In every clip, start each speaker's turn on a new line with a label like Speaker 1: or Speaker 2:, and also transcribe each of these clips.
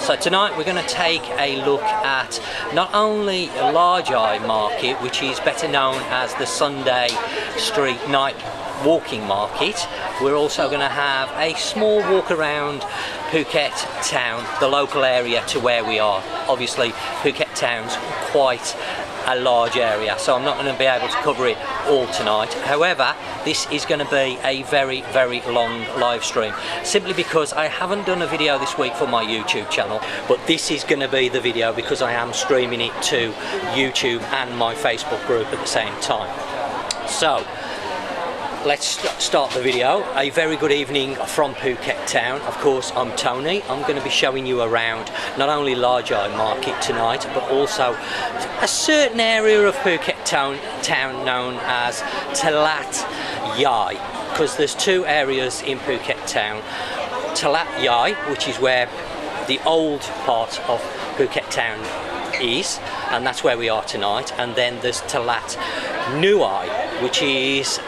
Speaker 1: So tonight we're going to take a look at not only Lard Yai market, which is better known as the Sunday street night walking market. We're also going to have a small walk around Phuket Town, the local area to where we are. Obviously Phuket Town's quite a large area, so I'm not going to be able to cover it all tonight. However, this is going to be a very long live stream, simply because I haven't done a video this week for my YouTube channel, but this is going to be the video because I am streaming it to YouTube and my Facebook group at the same time. So let's start the video. A very good evening from Phuket Town. Of course, I'm Tony. I'm going to be showing you around not only Lard Yai market tonight, but also a certain area of Phuket Town known as Talat Yai, because there's two areas in Phuket Town. Talat Yai, which is where the old part of Phuket Town is, and that's where we are tonight. And then there's Talat Yai, which is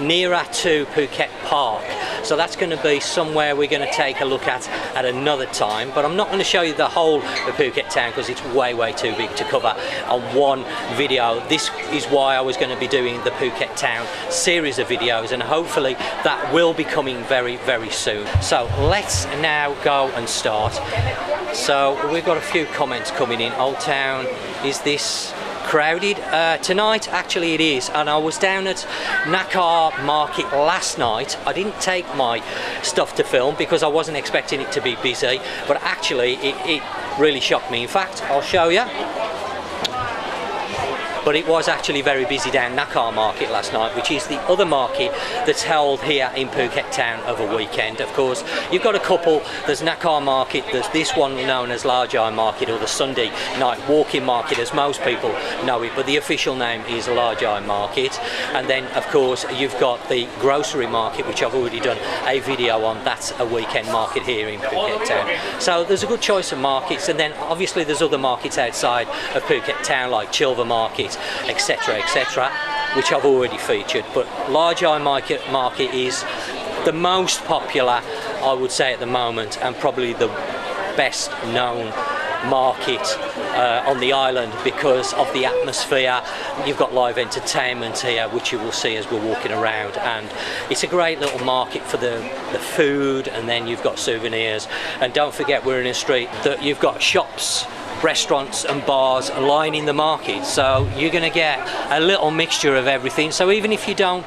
Speaker 1: nearer to Phuket Park. So that's going to be somewhere we're going to take a look at another time, but I'm not going to show you the whole of Phuket Town because it's way too big to cover on one video. This is why I was going to be doing the Phuket Town series of videos, and hopefully that will be coming very soon. So let's now go and start. So we've got a few comments coming in. Old Town, is this crowded? Tonight actually it is, and I was down at Nika market last night. I didn't take my stuff to film because I wasn't expecting it to be busy, but actually it really shocked me. In fact, I'll show you. But it was actually very busy down Nika market last night, which is the other market that's held here in Phuket Town of a weekend. Of course, you've got a couple. There's Nika market, there's this one known as Lard Yai market, or the Sunday night walking market as most people know it, but the official name is Lard Yai market. And then of course you've got the grocery market, which I've already done a video on. That's a weekend market here in Phuket Town. So there's a good choice of markets, and then obviously there's other markets outside of Phuket Town like Chilver market, etc, which I've already featured. But Lard Yai market is the most popular, I would say, at the moment, and probably the best known market on the island because of the atmosphere. You've got live entertainment here, which you will see as we're walking around, and it's a great little market for the food, and then you've got souvenirs. And don't forget, we're in a street that you've got shops, restaurants and bars lining the market, so you're going to get a little mixture of everything. So even if you don't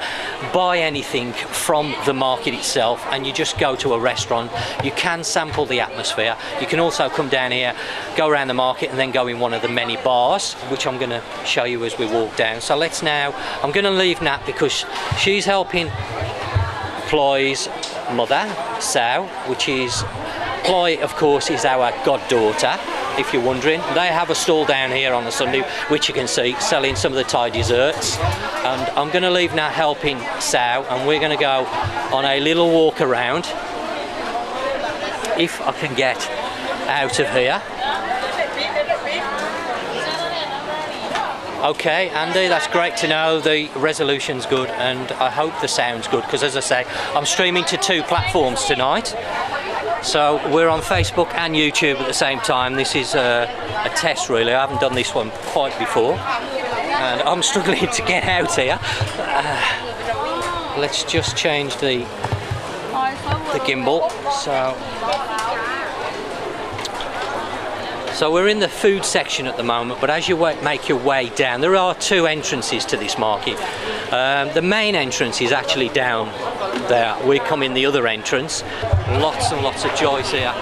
Speaker 1: buy anything from the market itself and you just go to a restaurant, you can sample the atmosphere. You can also come down here, go around the market, and then go in one of the many bars, which I'm going to show you as we walk down. So let's now, I'm going to leave Nat because she's helping Ploy's mother, Sao, which is, Ploy of course is our goddaughter, if you're wondering. They have a stall down here on a Sunday, which you can see, selling some of the Thai desserts. And I'm going to leave now helping Sao, and we're going to go on a little walk around, if I can get out of here. Okay, Andy, that's great to know. The resolution's good, and I hope the sound's good, because as I say, I'm streaming to two platforms tonight. So we're on Facebook and YouTube at the same time. This is a test really. I haven't done this one quite before, and I'm struggling to get out here. Let's just change the gimbal. So we're in the food section at the moment, but as you make your way down, there are two entrances to this market. The main entrance is actually down there. We come in the other entrance. Lots and lots of joys here.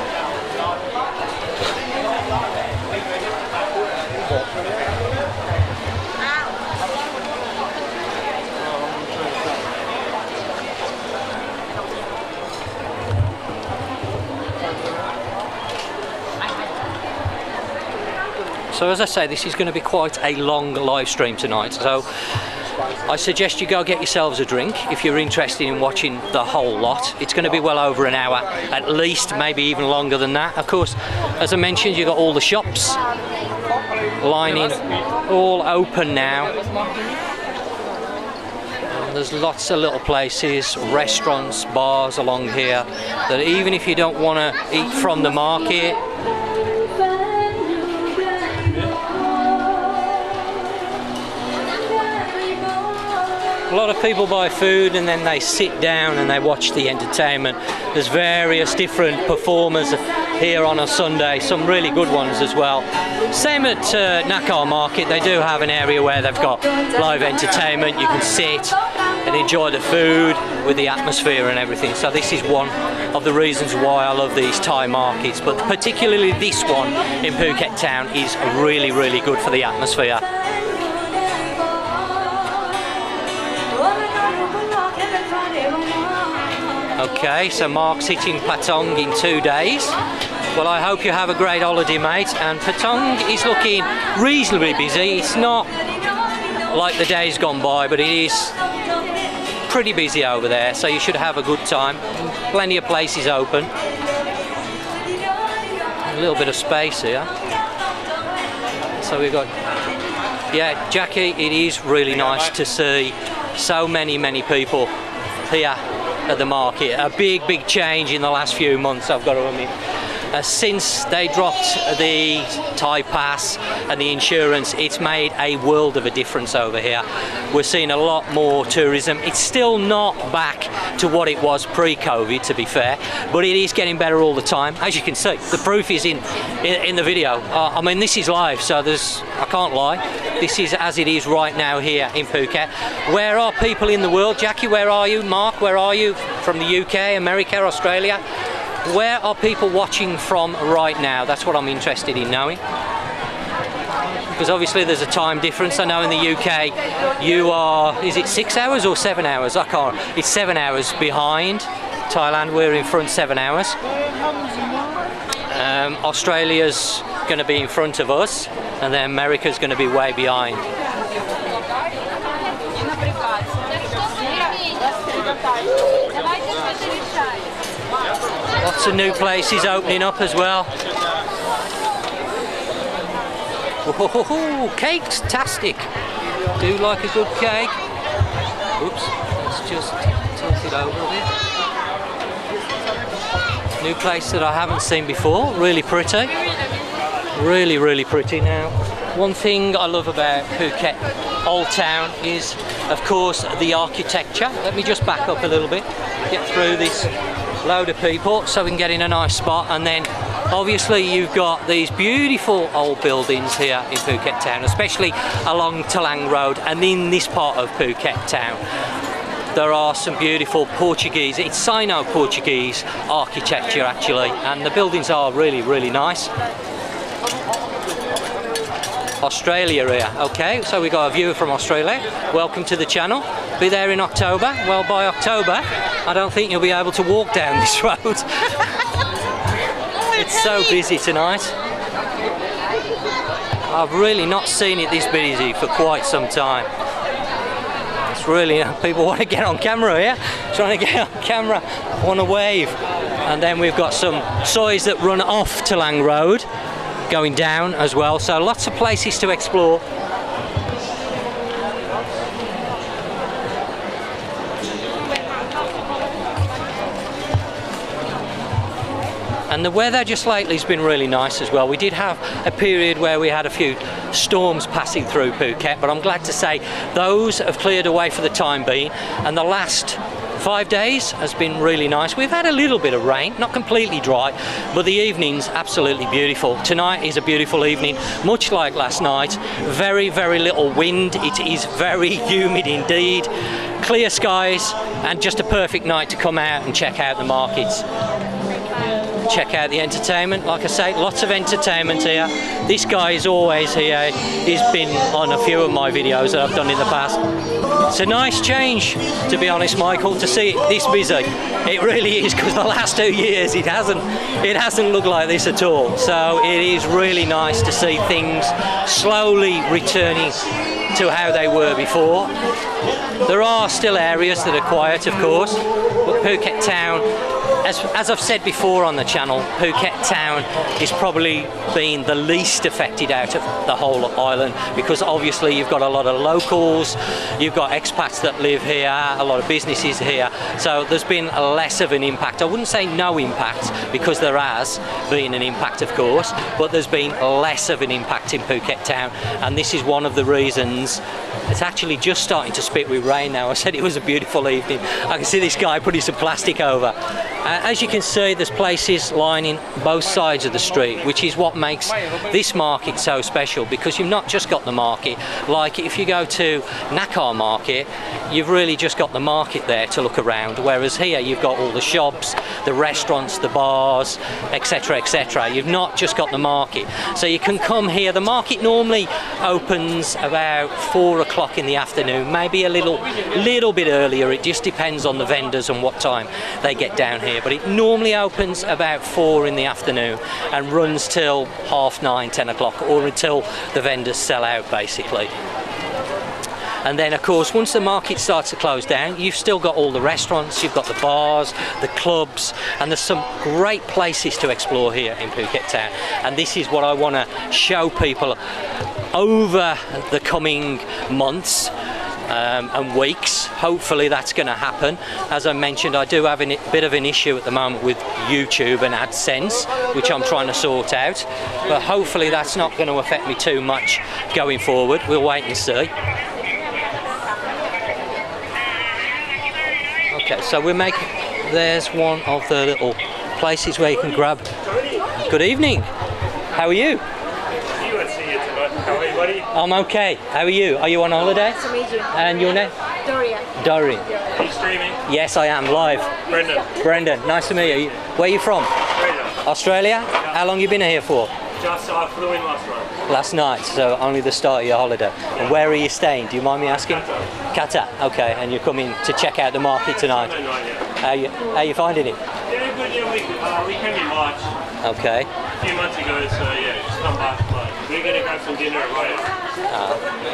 Speaker 1: So as I say, this is going to be quite a long live stream tonight, so I suggest you go get yourselves a drink if you're interested in watching the whole lot. It's going to be well over an hour, at least, maybe even longer than that. Of course, as I mentioned, you've got all the shops lining, all open now. there's lots of little places, restaurants, bars along here, that even if you don't want to eat from the market, a lot of people buy food and then they sit down and they watch the entertainment. There's various different performers here on a Sunday, some really good ones as well. Same at Nika Market, they do have an area where they've got live entertainment. You can sit and enjoy the food with the atmosphere and everything. So this is one of the reasons why I love these Thai markets, but particularly this one in Phuket Town is really, really good for the atmosphere. Okay, so Mark's hitting Patong in 2 days. Well, I hope you have a great holiday, mate. And Patong is looking reasonably busy. It's not like the days gone by, but it is pretty busy over there, so you should have a good time. Plenty of places open. A little bit of space here. So we've got, yeah, Jackie, it is really nice to see so many people here at the market. A big change in the last few months, I've got to admit. Since they dropped the Thai pass and the insurance, it's made a world of a difference over here. We're seeing a lot more tourism. It's still not back to what it was pre-COVID, to be fair, but it is getting better all the time. As you can see, the proof is in the video. I mean, this is live, so I can't lie. This is as it is right now here in Phuket. Where are people in the world? Jackie, where are you? Mark, where are you? From the UK, America, Australia? Where are people watching from right now? That's what I'm interested in knowing. Because obviously there's a time difference. I know in the UK you are, is it 6 hours or 7 hours? I can't. It's 7 hours behind Thailand. We're in front 7 hours. Australia's going to be in front of us, and then America's going to be way behind. Lots of new places opening up as well. Oh, cake-tastic. Do like a good cake. Oops, let's just tilt it over a bit. New place that I haven't seen before. Really pretty. Really pretty. Now, one thing I love about Phuket Old Town is, of course, the architecture. Let me just back up a little bit, get through this load of people so we can get in a nice spot. And then obviously you've got these beautiful old buildings here in Phuket Town, especially along Thalang Rd, and in this part of Phuket Town there are some beautiful Portuguese, it's Sino Portuguese architecture actually, and the buildings are really nice. Australia here. Okay, so we got a viewer from Australia. Welcome to the channel. Be there in October. Well, by October I don't think you'll be able to walk down this road. It's so busy tonight. I've really not seen it this busy for quite some time. It's really, people want to get on camera here, trying to get on camera, want to wave. And then we've got some soys that run off Thalang Rd going down as well, so lots of places to explore. And the weather just lately has been really nice as well. We did have a period where we had a few storms passing through Phuket, but I'm glad to say those have cleared away for the time being, and the last 5 days has been really nice. We've had a little bit of rain, not completely dry, but the evening's absolutely beautiful. Tonight is a beautiful evening, much like last night. Very little wind. It is very humid indeed. Clear skies, and just a perfect night to come out and check out the markets. Check out the entertainment. Like I say, lots of entertainment here. This guy is always here. He's been on a few of my videos that I've done in the past. It's a nice change, to be honest, Michael, to see it this busy. It really is, because the last 2 years it hasn't looked like this at all. So it is really nice to see things slowly returning to how they were before. There are still areas that are quiet, of course, but Phuket Town as I've said before on the channel, Phuket Town is probably been the least affected out of the whole island, because obviously you've got a lot of locals, you've got expats that live here, a lot of businesses here, so there's been less of an impact. I wouldn't say no impact, because there has been an impact, of course, but there's been less of an impact in Phuket Town, and this is one of the reasons. It's actually just starting to spit with rain now. I said it was a beautiful evening. I can see this guy putting some plastic over. As you can see, there's places lining both sides of the street, which is what makes this market so special, because you've not just got the market. Like if you go to Nika market, you've really just got the market there to look around, whereas here you've got all the shops, the restaurants, the bars, etc, etc. You've not just got the market, so you can come here. The market normally opens about 4 o'clock in the afternoon, maybe a little bit earlier. It just depends on the vendors and what time they get down here, but it normally opens about 4 in the afternoon and runs till 9:30, 10 o'clock, or until the vendors sell out, basically. And then of course, once the market starts to close down, you've still got all the restaurants, you've got the bars, the clubs, and there's some great places to explore here in Phuket Town. And this is what I want to show people over the coming months and weeks. Hopefully that's going to happen. As I mentioned, I do have a bit of an issue at the moment with YouTube and AdSense, which I'm trying to sort out, but hopefully that's not going to affect me too much going forward. We'll wait and see. Okay, so we're making, there's one of the little places where you can grab. Good evening. How are you?
Speaker 2: How are you, buddy?
Speaker 1: I'm okay. How are you? Are you on holiday?
Speaker 3: Nice to meet you.
Speaker 1: And your name?
Speaker 3: Dorian.
Speaker 1: Dorian.
Speaker 2: Are you streaming?
Speaker 1: Yes, I am live.
Speaker 2: Brendan.
Speaker 1: Brendan, nice to meet you. Where are you from?
Speaker 2: Australia.
Speaker 1: Australia? How long you been here for?
Speaker 2: Just flew in last night.
Speaker 1: Last night, so only the start of your holiday. And where are you staying? Do you mind me asking? Qatar. Okay, and you're coming to check out the market tonight. How you finding it?
Speaker 2: Yeah, good. Yeah, we came in March.
Speaker 1: Okay.
Speaker 2: A few months ago, so yeah, just come back. But we're gonna grab some dinner at Ryan.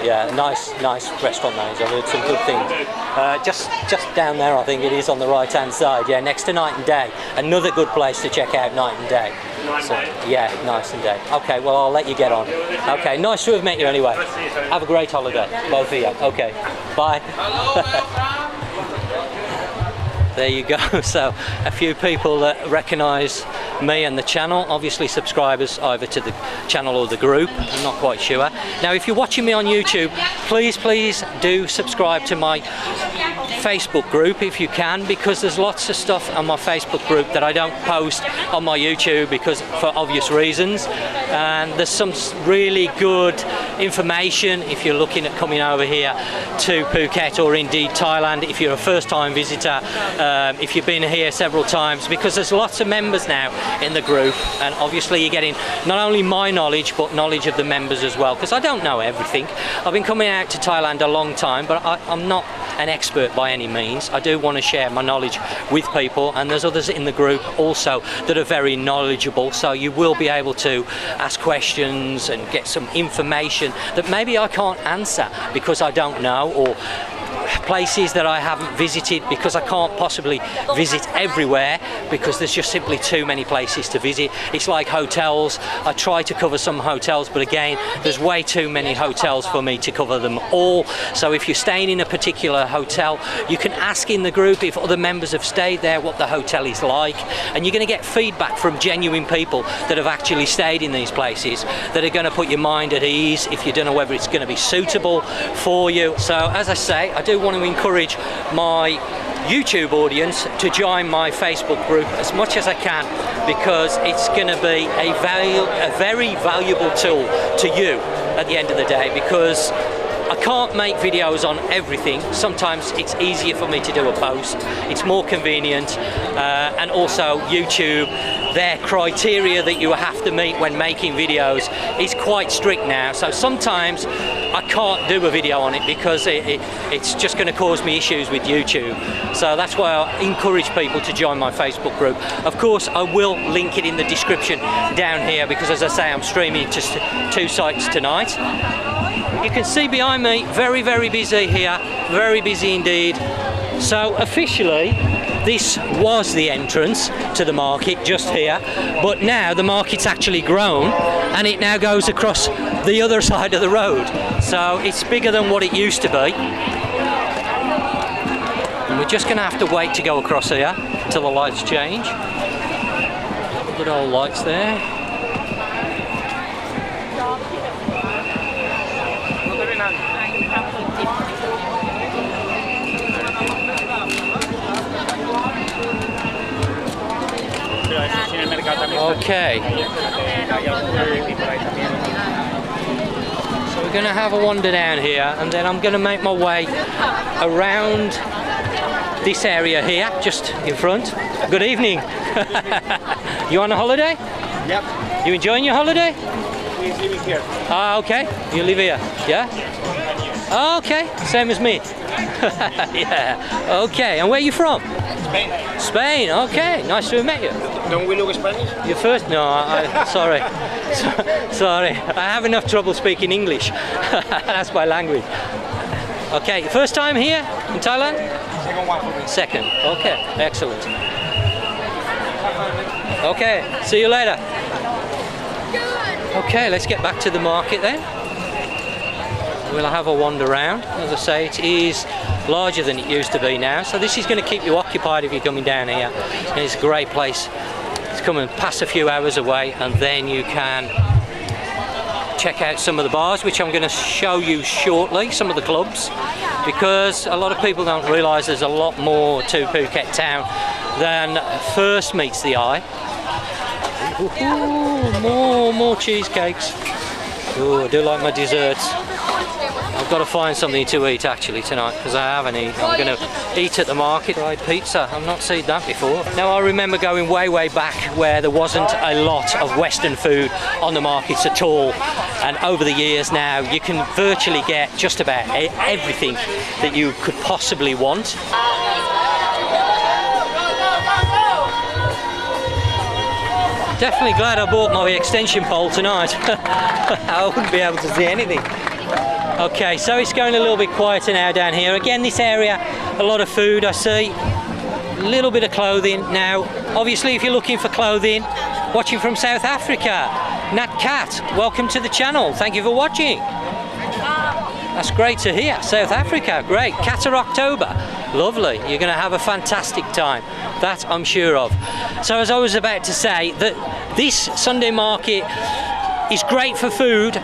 Speaker 1: Yeah, nice restaurant names. I've heard some good things. Just down there, I think it is on the right-hand side. Yeah, next to Night and Day. Another good place to check out Night and Day. So, yeah, Night and Day. Okay, well I'll let you get on. Okay, nice to have met you anyway. Have a great holiday, both of you. Okay, bye. There you go. So a few people that recognise me and the channel, obviously subscribers either to the channel or the group, I'm not quite sure. Now if you're watching me on YouTube, please do subscribe to my Facebook group if you can, because there's lots of stuff on my Facebook group that I don't post on my YouTube because for obvious reasons, and there's some really good information if you're looking at coming over here to Phuket or indeed Thailand if you're a first-time visitor, if you've been here several times, because there's lots of members now in the group, and obviously you're getting not only my knowledge but knowledge of the members as well, because I don't know everything. I've been coming out to Thailand a long time, but I'm not an expert by any means. I do want to share my knowledge with people, and there's others in the group also that are very knowledgeable, so you will be able to ask questions and get some information that maybe I can't answer because I don't know, or places that I haven't visited because I can't possibly visit everywhere because there's just simply too many places to visit. It's like hotels. I try to cover some hotels, but again, there's way too many hotels for me to cover them all. So if you're staying in a particular hotel, you can ask in the group if other members have stayed there what the hotel is like, and you're going to get feedback from genuine people that have actually stayed in these places that are going to put your mind at ease if you don't know whether it's going to be suitable for you. So as I say, I do want to encourage my YouTube audience to join my Facebook group as much as I can, because it's going to be a very valuable tool to you at the end of the day, because I can't make videos on everything. Sometimes it's easier for me to do a post. It's more convenient, and also YouTube, their criteria that you have to meet when making videos is quite strict now. So sometimes I can't do a video on it because it's just going to cause me issues with YouTube. So that's why I encourage people to join my Facebook group. Of course, I will link it in the description down here, because as I say, I'm streaming to 2 sites tonight. You can see behind me, very busy here, very busy indeed. So officially, this was the entrance to the market just here, but now the market's actually grown and it now goes across the other side of the road. So it's bigger than what it used to be. And we're just going to have to wait to go across here until the lights change. Good old lights there. Okay. So we're going to have a wander down here and then I'm going to make my way around this area here, just in front. Good evening. You on a holiday?
Speaker 3: Yep.
Speaker 1: You enjoying your holiday?
Speaker 3: He's living here.
Speaker 1: Ah, okay. You live here, yeah? Oh, okay, same as me. Yeah. Okay, and where are you from?
Speaker 3: Spain.
Speaker 1: Spain. Okay, nice to have met you.
Speaker 3: Don't we look Spanish?
Speaker 1: You first? No, sorry. Sorry, I have enough trouble speaking English. That's my language. Okay, first time here in Thailand?
Speaker 3: Second one for me.
Speaker 1: Second. Okay, excellent. Okay, see you later. Okay, let's get back to the market then. We'll have a wander around. As I say, it is larger than it used to be now, so this is going to keep you occupied if you're coming down here. And it's a great place to come and pass a few hours away, and then you can check out some of the bars, which I'm going to show you shortly, some of the clubs, because a lot of people don't realise there's a lot more to Phuket Town than first meets the eye. Ooh, more cheesecakes. Ooh, I do like my desserts. I've got to find something to eat actually tonight because I haven't eaten. I'm going to eat at the market. Fried pizza, I've not seen that before. Now I remember going way back where there wasn't a lot of Western food on the markets at all, and over the years now you can virtually get just about everything that you could possibly want. Definitely glad I bought my extension pole tonight. I wouldn't be able to see anything. Okay, so it's going a little bit quieter now down here. Again, this area, a lot of food I see, a little bit of clothing. Now, obviously, if you're looking for clothing, watching from South Africa, Nat Cat, welcome to the channel. Thank you for watching. That's great to hear. South Africa, great. Qatar October, lovely. You're going to have a fantastic time. That I'm sure of. So as I was about to say, that this Sunday market is great for food,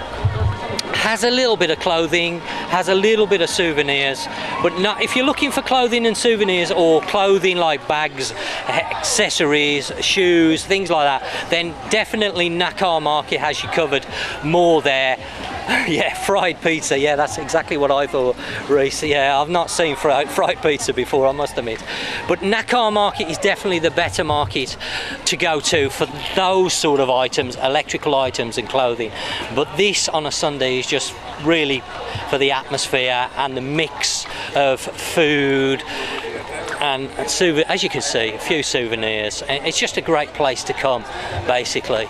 Speaker 1: has a little bit of clothing, has a little bit of souvenirs, but not, if you're looking for clothing and souvenirs, or clothing like bags, accessories, shoes, things like that, then definitely Nika Market has you covered more there. Yeah, fried pizza, yeah, that's exactly what I thought, Reese. Yeah, I've not seen fried pizza before, I must admit. But Nika Market is definitely the better market to go to for those sort of items, electrical items and clothing. But this on a Sunday is just really for the atmosphere and the mix of food and as you can see, a few souvenirs. It's just a great place to come, basically.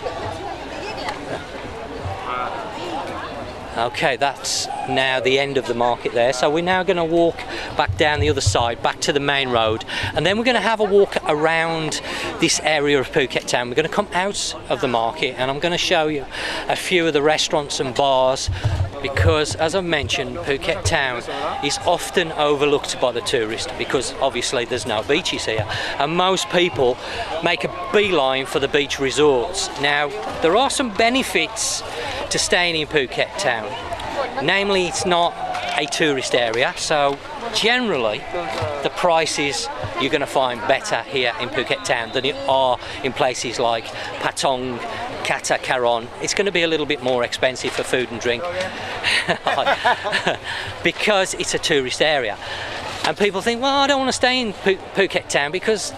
Speaker 1: Okay, that's now the end of the market there, so we're now going to walk back down the other side, back to the main road, and then we're going to have a walk around this area of Phuket Town. We're going to come out of the market and I'm going to show you a few of the restaurants and bars, because as I mentioned, Phuket Town is often overlooked by the tourist because obviously there's no beaches here, and most people make a beeline for the beach resorts. Now, there are some benefits to staying in Phuket Town. Namely, it's not a tourist area, so generally the prices you're going to find better here in Phuket Town than it are in places like Patong, Kata, Karon. It's going to be a little bit more expensive for food and drink because it's a tourist area. And people think, well, I don't want to stay in Phuket Town because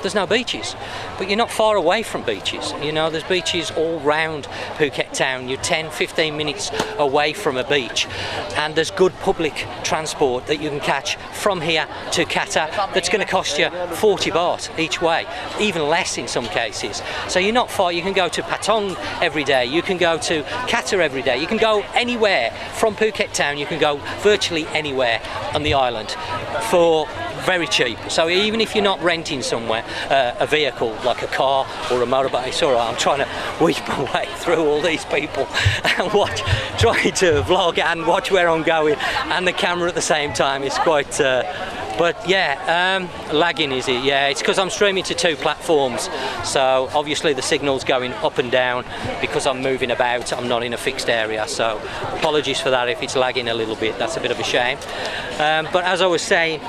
Speaker 1: there's no beaches. But you're not far away from beaches. You know, there's beaches all round Phuket Town. You're 10-15 minutes away from a beach. And there's good public transport that you can catch from here to Qatar that's going to cost you 40 baht each way, even less in some cases. So you're not far. You can go to Patong every day. You can go to Qatar every day. You can go anywhere from Phuket Town. You can go virtually anywhere on the island for very cheap. So even if you're not renting somewhere, a vehicle like a car or a motorbike, it's all right. I'm trying to weave my way through all these people and trying to vlog and watch where I'm going and the camera at the same time. It's quite but yeah, lagging is it? Yeah, it's because I'm streaming to 2 platforms, so obviously the signal's going up and down because I'm moving about. I'm not in a fixed area, so apologies for that if it's lagging a little bit. That's a bit of a shame. But as I was saying,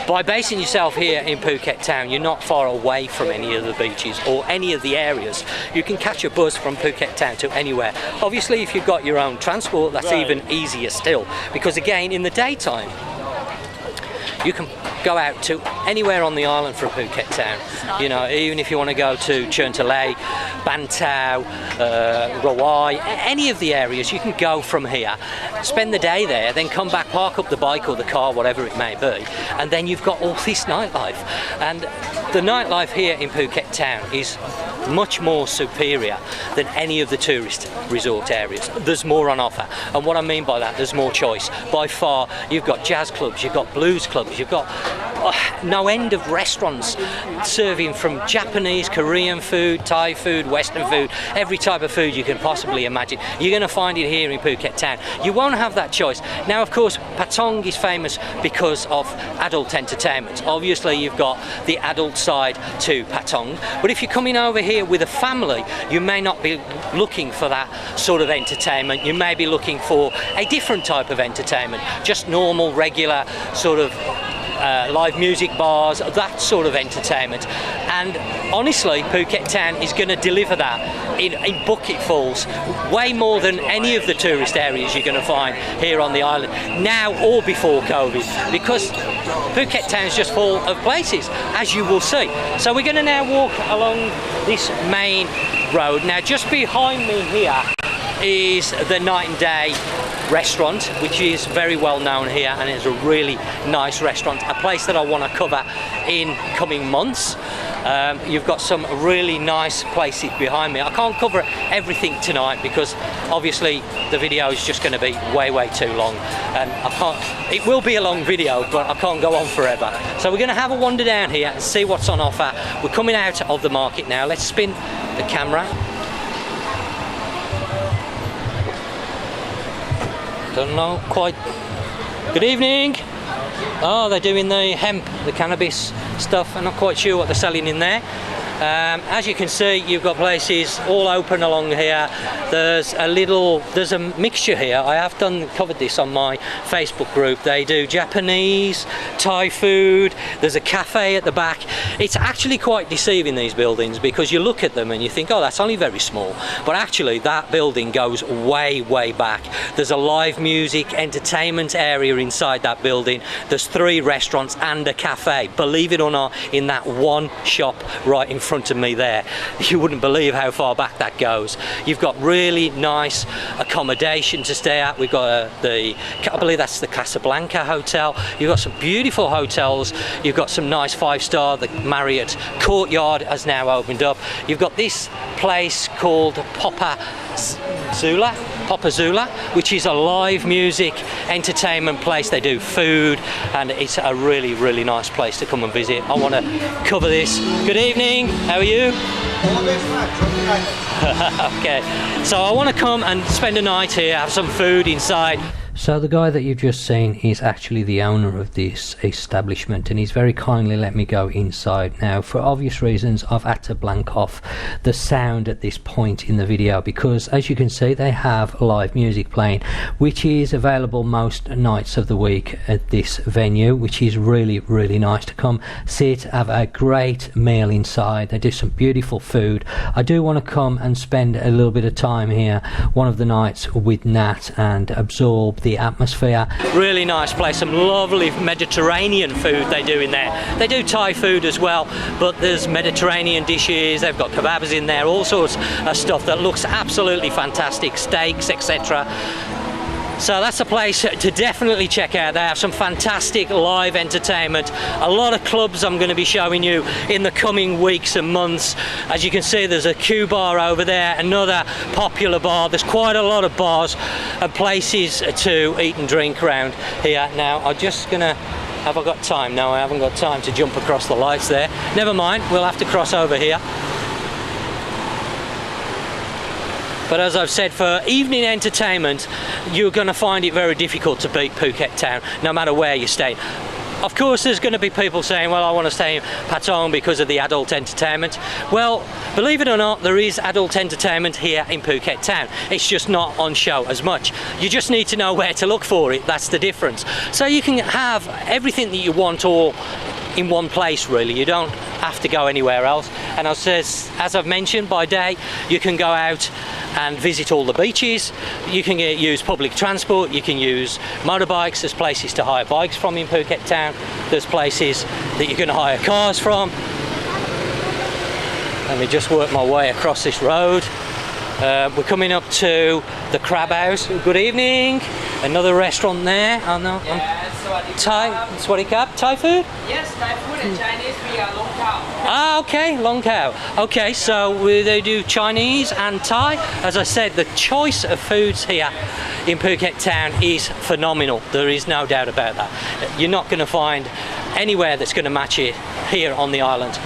Speaker 1: by basing yourself here in Phuket Town, you're not far away from any of the beaches or any of the areas. You can catch a bus from Phuket Town to anywhere. Obviously, if you've got your own transport, that's even easier still, because again, in the daytime, you can go out to anywhere on the island from Phuket Town. You know, even if you want to go to Chernthalay, Bantau, Rawai, any of the areas, you can go from here, spend the day there, then come back, park up the bike or the car, whatever it may be, and then you've got all this nightlife. And the nightlife here in Phuket Town is much more superior than any of the tourist resort areas. There's more on offer, and what I mean by that, there's more choice. By far, you've got jazz clubs, you've got blues clubs, you've got no end of restaurants serving from Japanese, Korean food, Thai food, Western food, every type of food you can possibly imagine. You're going to find it here in Phuket Town. You won't have that choice. Now, of course, Patong is famous because of adult entertainment. Obviously, you've got the adult side to Patong, but if you're coming over here with a family, you may not be looking for that sort of entertainment. You may be looking for a different type of entertainment, just normal, regular sort of live music bars, that sort of entertainment. And honestly, Phuket Town is going to deliver that in bucketfuls, way more than any of the tourist areas you're going to find here on the island, now or before COVID, because Phuket Town is just full of places, as you will see. So we're going to now walk along this main road. Now, just behind me here is the Night and Day restaurant, which is very well known here, and it's a really nice restaurant, a place that I want to cover in coming months. You've got some really nice places behind me. I can't cover everything tonight because obviously the video is just going to be way too long, and it will be a long video, but I can't go on forever. So we're going to have a wander down here and see what's on offer. We're coming out of the market now. Let's spin the camera. Don't know quite. Good evening. Oh, they're doing the hemp, the cannabis stuff. I'm not quite sure what they're selling in there. As you can see, you've got places all open along here. There's a mixture here. I have covered this on my Facebook group. They do Japanese, Thai food. There's a cafe at the back. It's actually quite deceiving, these buildings, because you look at them and you think, oh, that's only very small. But actually, that building goes way back. There's a live music, entertainment area inside that building. There's 3 restaurants and a cafe, believe it or not, in that one shop right in front of me there. You wouldn't believe how far back that goes. You've got really nice accommodation to stay at. We've got I believe that's the Casablanca Hotel. You've got some beautiful hotels. You've got some nice 5-star. The Marriott Courtyard has now opened up. You've got this place called Papa Zula, which is a live music entertainment place. They do food, and it's a really nice place to come and visit. I want to cover this. Good evening, how are you? Okay, so I want to come and spend a night here, have some food inside. So the guy that you've just seen is actually the owner of this establishment, and he's very kindly let me go inside. Now, for obvious reasons, I've had to blank off the sound at this point in the video because, as you can see, they have live music playing, which is available most nights of the week at this venue, which is really nice to come sit, have a great meal inside. They do some beautiful food. I do want to come and spend a little bit of time here one of the nights with Nat and absorb the atmosphere. Really nice place, some lovely Mediterranean food they do in there. They do Thai food as well, but there's Mediterranean dishes. They've got kebabs in there, all sorts of stuff that looks absolutely fantastic, steaks, etc. So that's a place to definitely check out. They have some fantastic live entertainment, a lot of clubs I'm going to be showing you in the coming weeks and months. As you can see, there's a Q bar over there, another popular bar. There's quite a lot of bars and places to eat and drink around here. Now I'm just going to Have I got time? No, I haven't got time to jump across the lights there. Never mind, we'll have to cross over here. But as I've said, for evening entertainment, you're going to find it very difficult to beat Phuket Town, no matter where you stay. Of course, there's going to be people saying, well, I want to stay in Patong because of the adult entertainment. Well, believe it or not, there is adult entertainment here in Phuket Town. It's just not on show as much. You just need to know where to look for it. That's the difference. So you can have everything that you want all in one place, really. You don't have to go anywhere else. And as I've mentioned, by day you can go out and visit all the beaches. You can use public transport, you can use motorbikes. There's places to hire bikes from in Phuket Town. There's places that you can hire cars from. Let me just work my way across this road. We're coming up to the Crab House. Good evening. Another restaurant there. Oh no. Thai, Swadikap, Thai food?
Speaker 4: Yes, Thai food and Chinese, we are long cow.
Speaker 1: Ah, okay, long cow. Okay, so they do Chinese and Thai. As I said, the choice of foods here in Phuket Town is phenomenal. There is no doubt about that. You're not going to find anywhere that's going to match it here on the island.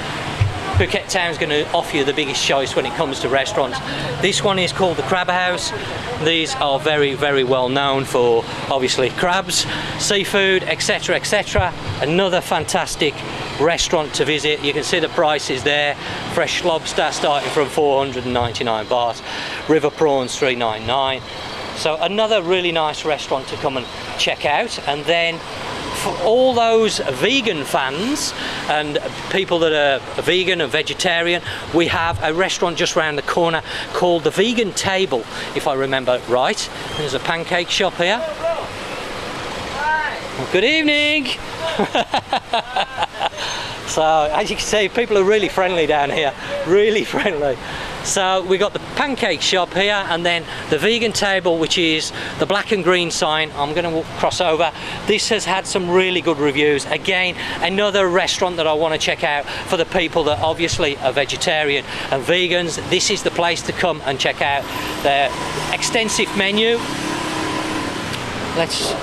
Speaker 1: Phuket Town is going to offer you the biggest choice when it comes to restaurants. This one is called the Crab House. These are very, very well known for obviously crabs, seafood, etc, etc. Another fantastic restaurant to visit. You can see the prices there. Fresh lobster starting from 499 baht, river prawns 399. So another really nice restaurant to come and check out. And then for all those vegan fans and people that are vegan and vegetarian, we have a restaurant just round the corner called the Vegan Table, if I remember right. There's a pancake shop here. Well, good evening. So as you can see, people are really friendly down here, really friendly. So we got the pancake shop here, and then the Vegan Table, which is the black and green sign. I'm going to cross over. This has had some really good reviews. Again, another restaurant that I want to check out for the people that obviously are vegetarian and vegans. This is the place to come and check out their extensive menu. Let's...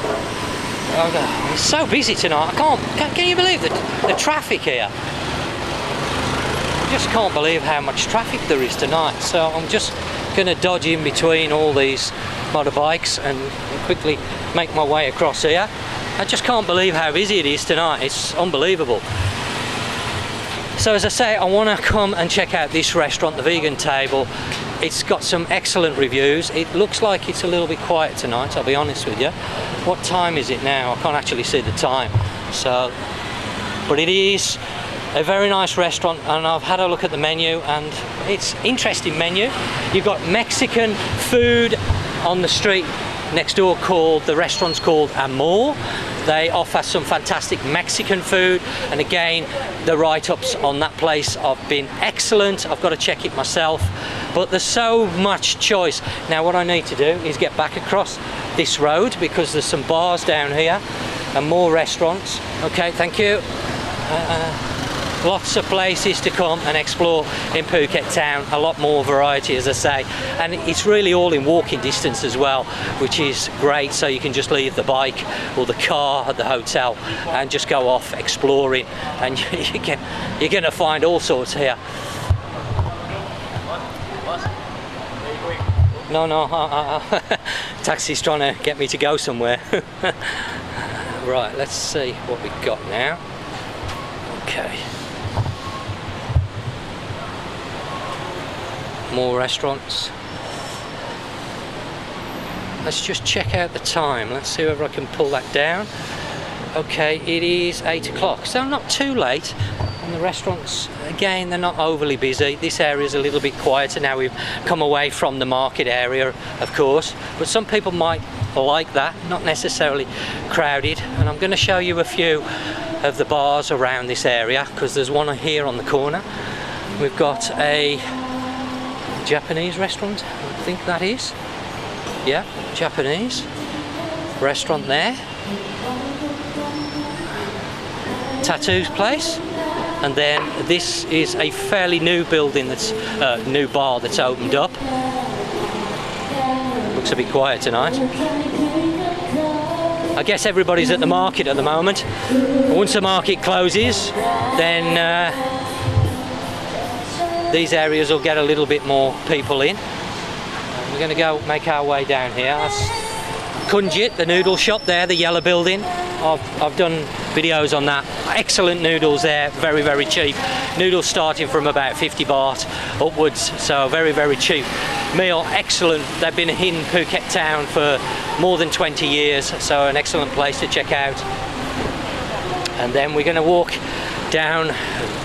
Speaker 1: Oh, it's so busy tonight. Can you believe the traffic here? I just can't believe how much traffic there is tonight. So I'm just going to dodge in between all these motorbikes and quickly make my way across here. I just can't believe how busy it is tonight. It's unbelievable. So as I say, I want to come and check out this restaurant, the Vegan Table. It's got some excellent reviews. It looks like it's a little bit quiet tonight, I'll be honest with you. What time is it now? I can't actually see the time. So, but it is a very nice restaurant, and I've had a look at the menu, and it's an interesting menu. You've got Mexican food on the street next door called, the restaurant's called Amor. They offer some fantastic Mexican food, and again, the write-ups on that place have been excellent. I've got to check it myself, but there's so much choice. Now what I need to do is get back across this road because there's some bars down here and more restaurants. Okay, thank you. Lots of places to come and explore in Phuket Town, a lot more variety, as I say, and it's really all in walking distance as well, which is great. So you can just leave the bike or the car at the hotel and just go off exploring, and you're going to find all sorts here. No, taxi's trying to get me to go somewhere. Right, let's see what we've got now. Okay. More restaurants. Let's just check out the time. Let's see whether I can pull that down. Okay, it is 8 o'clock, so not too late. And the restaurants, again, they're not overly busy. This area is a little bit quieter now. We've come away from the market area, of course, but some people might like that, not necessarily crowded. And I'm going to show you a few of the bars around this area, because there's one here on the corner. We've got a Japanese restaurant, I think that is. Yeah, Japanese restaurant there. Tattoos place. And then this is a fairly new building, that's new bar that's opened up. Looks a bit quiet tonight. I guess everybody's at the market at the moment. Once the market closes, then these areas will get a little bit more people in. We're going to go make our way down here. That's Kunjit, the noodle shop there, the yellow building. I've done videos on that. Excellent noodles there, very, very cheap. Noodles starting from about 50 baht upwards, so very, very cheap meal. Excellent. They've been in Phuket Town for more than 20 years, so an excellent place to check out. And then we're going to walk down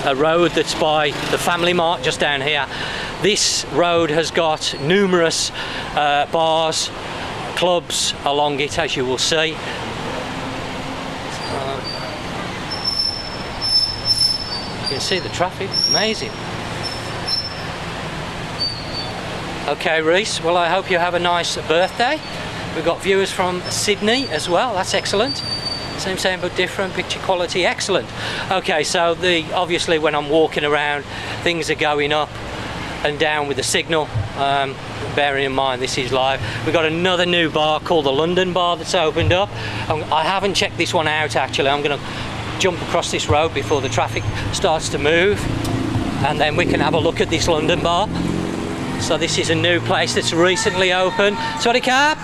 Speaker 1: a road that's by the Family Mart just down here. This road has got numerous bars, clubs along it, as you will see. You can see the traffic, amazing. Okay, Reese, well, I hope you have a nice birthday. We've got viewers from Sydney as well, that's excellent. Same but different, picture quality, excellent. Okay, so obviously when I'm walking around, things are going up and down with the signal. Bearing in mind this is live. We've got another new bar called the London Bar that's opened up. I haven't checked this one out actually. I'm going to jump across this road before the traffic starts to move, and then we can have a look at this London Bar. So this is a new place that's recently opened. Sorry, Cap.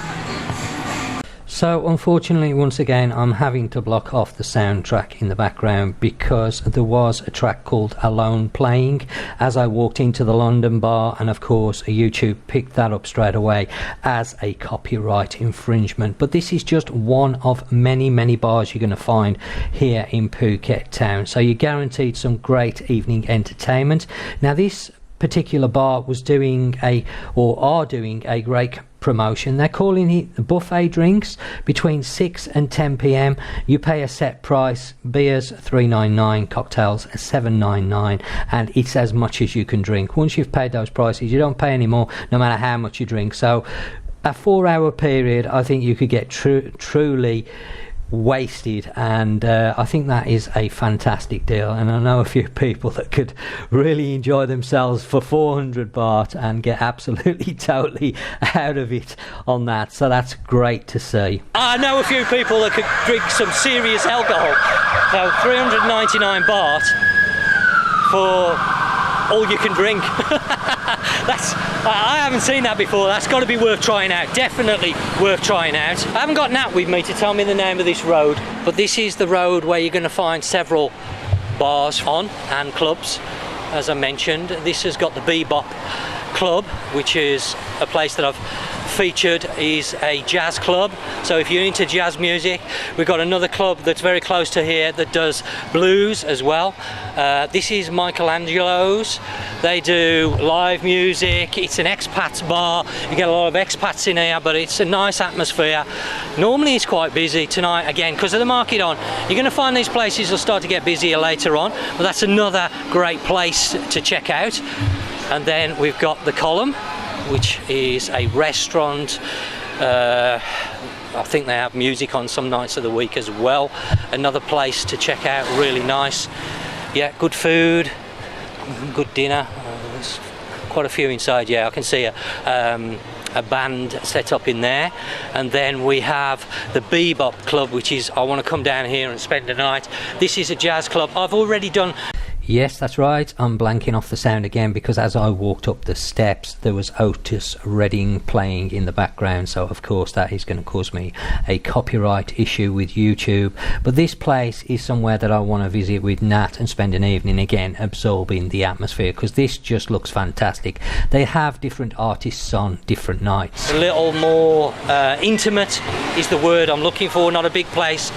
Speaker 1: So unfortunately, once again, I'm having to block off the soundtrack in the background because there was a track called Alone playing as I walked into the London Bar, and of course YouTube picked that up straight away as a copyright infringement. But this is just one of many bars you're going to find here in Phuket Town, so you're guaranteed some great evening entertainment. Now this particular bar was doing are doing a great promotion. They're calling it buffet drinks between 6 and 10 p.m. You pay a set price, beers $3.99, cocktails $7.99, and it's as much as you can drink. Once you've paid those prices, you don't pay any more no matter how much you drink. So a 4-hour period, I think you could get truly wasted, and I think that is a fantastic deal. And I know a few people that could really enjoy themselves for 400 baht and get absolutely totally out of it on that, so that's great to see. I know a few people that could drink some serious alcohol. So 399 baht for all you can drink. I haven't seen that before. That's got to be worth trying out. Definitely worth trying out. I haven't got Nat with me to tell me the name of this road, but this is the road where you're going to find several bars on and clubs. As I mentioned, this has got the Bebop Club, which is a place that I've featured, is a jazz club. So if you're into jazz music, we've got another club that's very close to here that does blues as well. This is Michelangelo's. They do live music. It's an expats bar. You get a lot of expats in here, but it's a nice atmosphere. Normally it's quite busy. Tonight, again, because of the market on, you're going to find these places will start to get busier later on, but that's another great place to check out. And then we've got the Column, which is a restaurant. I think they have music on some nights of the week as well. Another place to check out, really nice. Yeah, good food, good dinner. There's quite a few inside. Yeah, I can see a band set up in there. And then we have the Bebop Club, which is, I want to come down here and spend the night. This is a jazz club. I've already done... Yes, that's right, I'm blanking off the sound again because as I walked up the steps there was Otis Redding playing in the background, so of course that is going to cause me a copyright issue with YouTube. But this place is somewhere that I want to visit with Nat and spend an evening again absorbing the atmosphere, because this just looks fantastic. They have different artists on different nights. A little more intimate is the word I'm looking for, not a big place,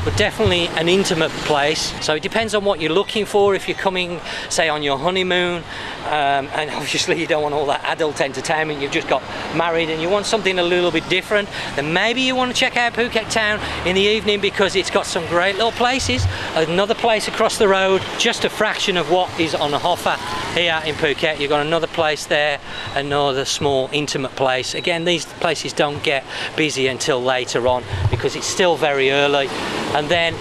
Speaker 1: but definitely an intimate place. So it depends on what you're looking for. If you're coming, say, on your honeymoon, and obviously you don't want all that adult entertainment, you've just got married and you want something a little bit different, then maybe you want to check out Phuket Town in the evening because it's got some great little places. Another place across the road, just a fraction of what is on offer here in Phuket. You've got another place there, another small intimate place. Again, these places don't get busy until later on because it's still very early. And then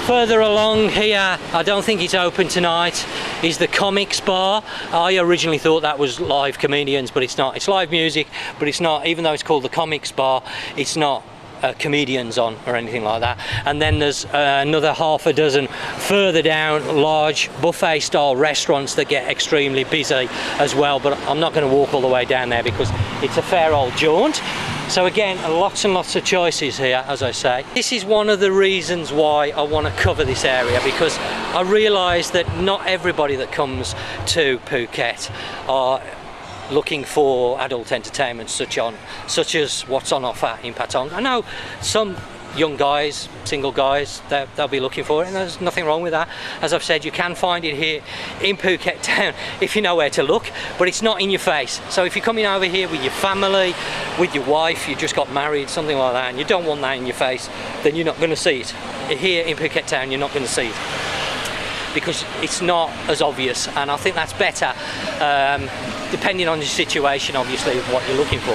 Speaker 1: further along here, I don't think it's open tonight, is the Comics Bar. I originally thought that was live comedians, but it's not. It's live music, but it's not. Even though it's called the Comics Bar, it's not comedians on or anything like that. And then there's another half a dozen further down, large buffet style restaurants that get extremely busy as well, but I'm not going to walk all the way down there because it's a fair old jaunt. So again, lots and lots of choices here, as I say. This is one of the reasons why I want to cover this area, because I realise that not everybody that comes to Phuket are looking for adult entertainment such as what's on offer in Patong. I know some young guys, single guys, they'll be looking for it, and there's nothing wrong with that. As I've said, you can find it here in Phuket Town if you know where to look, but it's not in your face. So if you're coming over here with your family, with your wife, you just got married, something like that, and you don't want that in your face, then you're not going to see it. Here in Phuket Town, you're not going to see it, because it's not as obvious, and I think that's better, depending on your situation, obviously, of what you're looking for.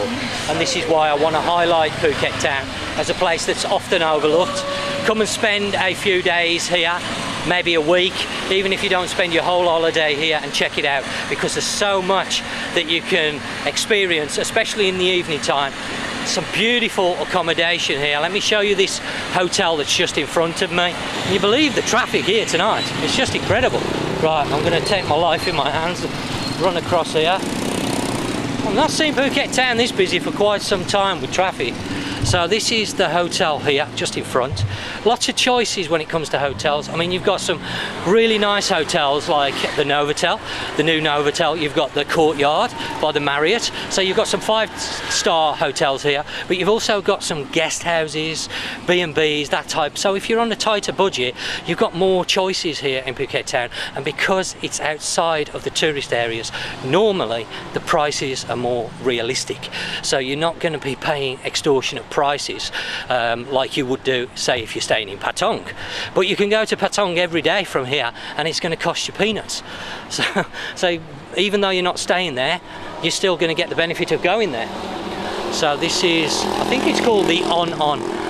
Speaker 1: And this is why I want to highlight Phuket Town as a place that's often overlooked. Come and spend a few days here, maybe a week, even if you don't spend your whole holiday here, and check it out, because there's so much that you can experience, especially in the evening time. Some beautiful accommodation here. Let me show you this hotel that's just in front of me. Can you believe the traffic here tonight? It's just incredible. Right, I'm going to take my life in my hands and run across here. I've not seen Phuket Town this busy for quite some time with traffic. So this is the hotel here, just in front. Lots of choices when it comes to hotels. I mean, you've got some really nice hotels like the Novotel, the new Novotel. You've got the Courtyard by the Marriott. So you've got some 5-star hotels here, but you've also got some guest houses, B&Bs, that type. So if you're on a tighter budget, you've got more choices here in Phuket Town. And because it's outside of the tourist areas, normally the prices are more realistic. So you're not going to be paying extortionate prices like you would do, say, if you're staying in Patong. But you can go to Patong every day from here and it's going to cost you peanuts. So even though you're not staying there, you're still going to get the benefit of going there. So this is, I think it's called the On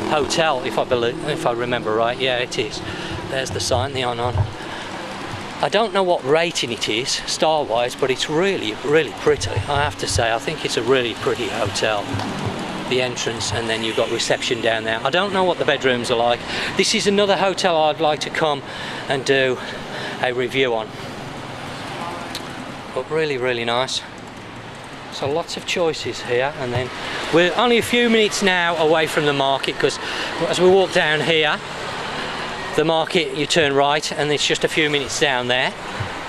Speaker 1: Hotel, if I remember right. Yeah, it is. There's the sign, the On. I don't know what rating it is star-wise, but it's really, really pretty, I have to say. I think it's a really pretty hotel. The entrance, and then you've got reception down there. I don't know what the bedrooms are like. This is another hotel I'd like to come and do a review on. But really, really nice. So lots of choices here, and then we're only a few minutes now away from the market, because as we walk down here, the market, you turn right and it's just a few minutes down there,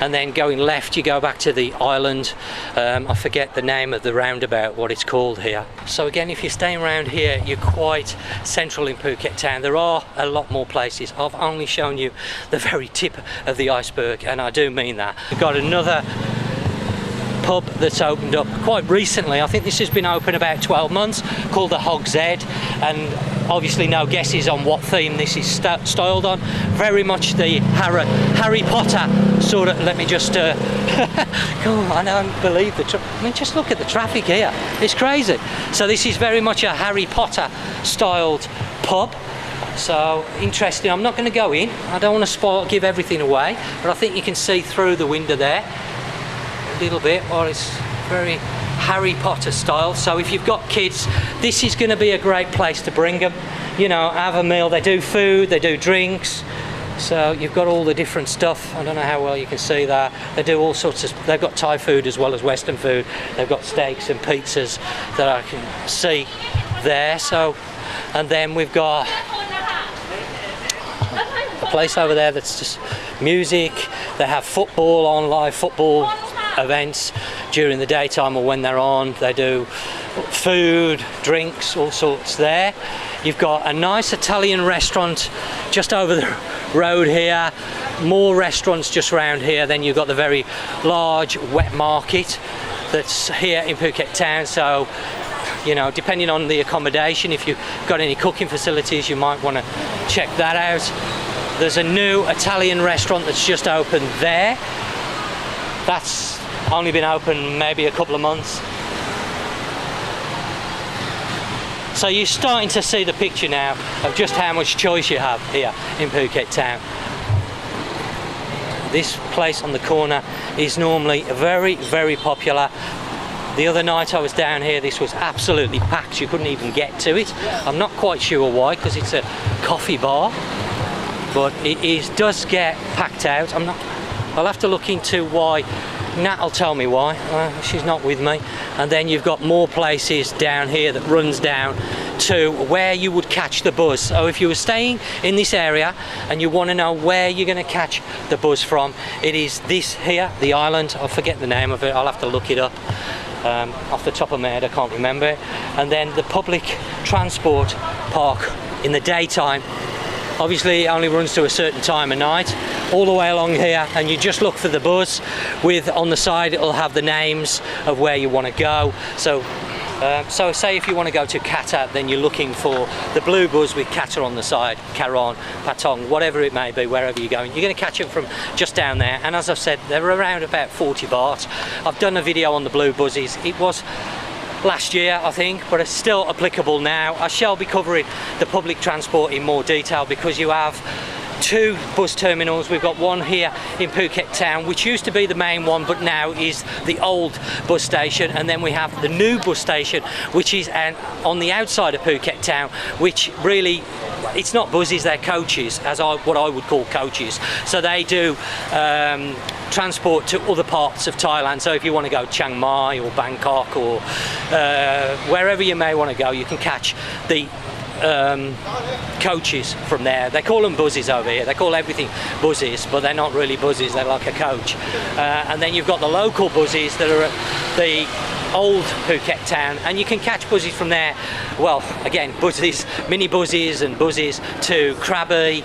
Speaker 1: and then going left you go back to the island. I forget the name of the roundabout, what it's called here. So again, if you're staying around here, you're quite central in Phuket Town. There are a lot more places. I've only shown you the very tip of the iceberg, and I do mean that. We've got another pub that's opened up quite recently. I think this has been open about 12 months, called the Hog's Head, and obviously no guesses on what theme this is styled on. Very much the Harry Potter sort of. Let me just come on, I don't believe I mean, just look at the traffic here, it's crazy. So this is very much a Harry Potter styled pub. So interesting. I'm not going to go in, I don't want to give everything away, but I think you can see through the window there a little bit, or it's very Harry Potter style. So if you've got kids, this is going to be a great place to bring them, you know, have a meal. They do food, they do drinks, so you've got all the different stuff. I don't know how well you can see that. They do all sorts of, they've got Thai food as well as Western food. They've got steaks and pizzas that I can see there. So, and then we've got a place over there that's just music. They have football on, live football events during the daytime or when they're on. They do food, drinks, all sorts there. You've got a nice Italian restaurant just over the road here, more restaurants just around here. Then you've got the very large wet market that's here in Phuket Town. So, you know, depending on the accommodation, if you've got any cooking facilities, you might want to check that out. There's a new Italian restaurant that's just opened there. That's only been open maybe a couple of months. So you're starting to see the picture now of just how much choice you have here in Phuket Town. This place on the corner is normally very, very popular. The other night I was down here, this was absolutely packed. You couldn't even get to it. I'm not quite sure why, because it's a coffee bar, but does get packed out. I'll have to look into why. Nat will tell me why. She's not with me. And then you've got more places down here that runs down to where you would catch the bus. So if you were staying in this area and you want to know where you're going to catch the bus from, it is this here, the island. I forget the name of it. I'll have to look it up. Off the top of my head, I can't remember it. And then the public transport park in the daytime, obviously it only runs to a certain time of night, all the way along here, and you just look for the bus with, on the side it'll have the names of where you want to go. So say if you want to go to Qatar, then you're looking for the blue bus with Qatar on the side, Karan, Patong, whatever it may be, wherever you're going. You're going to catch it from just down there, and as I've said, they're around about 40 baht. I've done a video on the blue buses. It was last year, I think, but it's still applicable now. I shall be covering the public transport in more detail, because you have two bus terminals. We've got one here in Phuket Town, which used to be the main one, but now is the old bus station, and then we have the new bus station, which is on the outside of Phuket Town, which really, it's not buses, they're coaches, what I would call coaches. So they do transport to other parts of Thailand. So if you want to go Chiang Mai or Bangkok or wherever you may want to go, you can catch the coaches from there. They call them buses over here. They call everything buses, but they're not really buses, they're like a coach. And then you've got the local buses that are at the old Phuket Town, and you can catch buses from there. Well, again, buses, mini buses and buses to Krabi.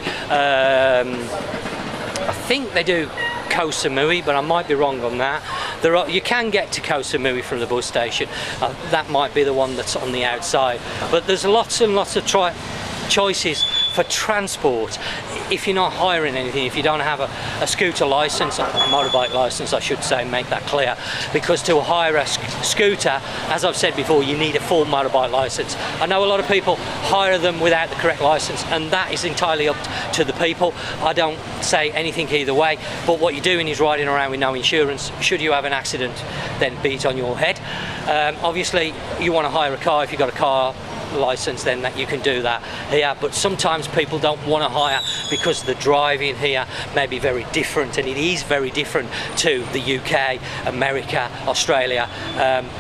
Speaker 1: I think they do Koh Samui, but I might be wrong on that. You can get to Koh Samui from the bus station. That might be the one that's on the outside. But there's lots and lots of choices for transport. If you're not hiring anything, if you don't have a scooter license, a motorbike license I should say, make that clear, because to hire a scooter, as I've said before, you need a full motorbike license. I know a lot of people hire them without the correct license, and that is entirely up to the people. I don't say anything either way, but what you're doing is riding around with no insurance. Should you have an accident, then be it on your head. Obviously you want to hire a car. If you've got a car license, then that you can do that here, but sometimes people don't want to hire because the driving here may be very different, and it is very different to the UK, America, Australia,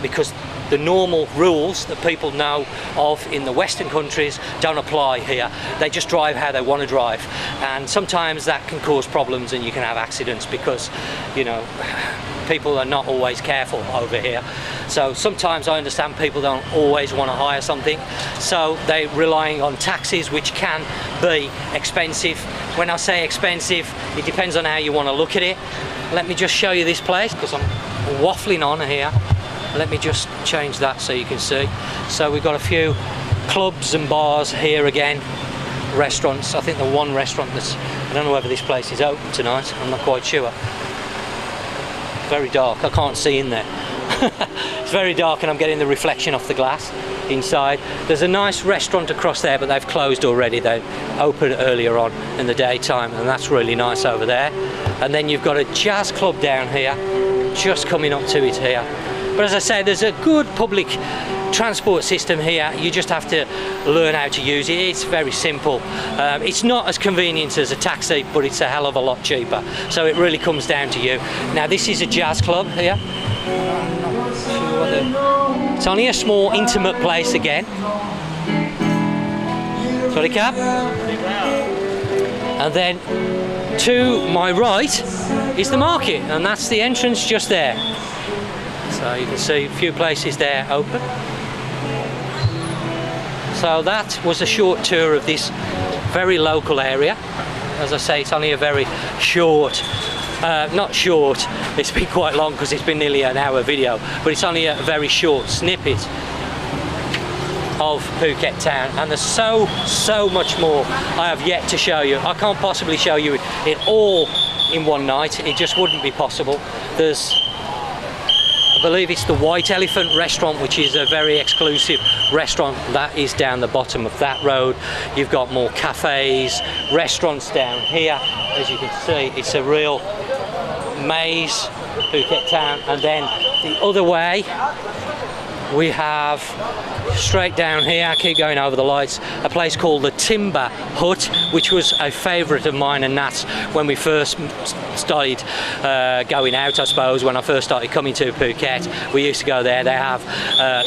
Speaker 1: because the normal rules that people know of in the Western countries don't apply here. They just drive how they want to drive, and sometimes that can cause problems and you can have accidents because, you know, people are not always careful over here. So sometimes I understand people don't always want to hire something, so they're relying on taxis, which can be expensive. When I say expensive, it depends on how you want to look at it. Let me just show you this place, because I'm waffling on here. Let me just change that so you can see. So we've got a few clubs and bars here again, restaurants. I think the one restaurant that's, I don't know whether this place is open tonight, I'm not quite sure. Very dark, I can't see in there. It's very dark and I'm getting the reflection off the glass inside. There's a nice restaurant across there, but they've closed already. They opened earlier on in the daytime, and that's really nice over there. And then you've got a jazz club down here, just coming up to it here. But as I say, there's a good public transport system here. You just have to learn how to use it. It's very simple. It's not as convenient as a taxi, but it's a hell of a lot cheaper. So it really comes down to you. Now this is a jazz club here. It's only a small, intimate place again. Sorry, Cap. And then to my right is the market, and that's the entrance just there. So you can see a few places there open. So that was a short tour of this very local area. As I say, it's only a very short, not short, it's been quite long because it's been nearly an hour video, but it's only a very short snippet of Phuket Town, and there's so much more I have yet to show you. I can't possibly show you it all in one night, it just wouldn't be possible. There's, I believe it's the White Elephant restaurant, which is a very exclusive restaurant that is down the bottom of that road. You've got more cafes, restaurants down here. As you can see, it's a real maze, Phuket Town. And then the other way we have straight down here, I keep going over the lights, a place called the Timber Hut, which was a favourite of mine and Nat's when we first started going out, I suppose, when I first started coming to Phuket. We used to go there. They have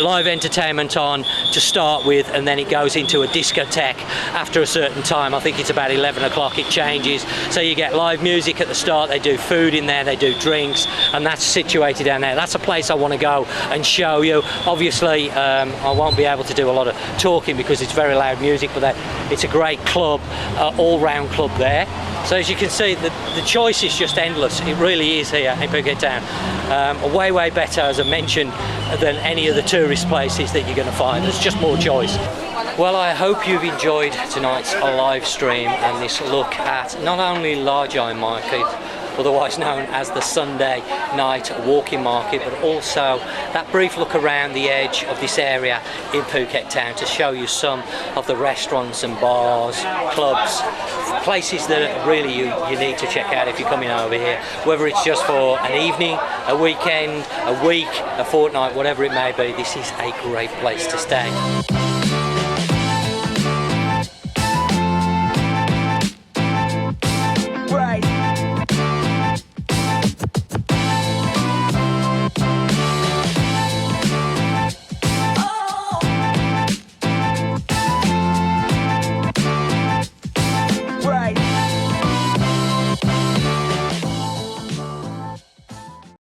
Speaker 1: live entertainment on to start with, and then it goes into a discotheque after a certain time. I think it's about 11 o'clock it changes. So you get live music at the start, they do food in there, they do drinks, and that's situated down there. That's a place I want to go and show you. Obviously, I won't be able to do a lot of talking because it's very loud music, but it's a great club, all-round club there. So as you can see, the choice is just endless. It really is here in Phuket Town. Way better, as I mentioned, than any of the tourist places that you're going to find. There's just more choice. Well, I hope you've enjoyed tonight's live stream and this look at not only Lard Yai market, otherwise known as the Sunday night walking market, but also that brief look around the edge of this area in Phuket Town to show you some of the restaurants and bars, clubs, places that really you need to check out if you're coming over here, whether it's just for an evening, a weekend, a week, a fortnight, whatever it may be. This is a great place to stay.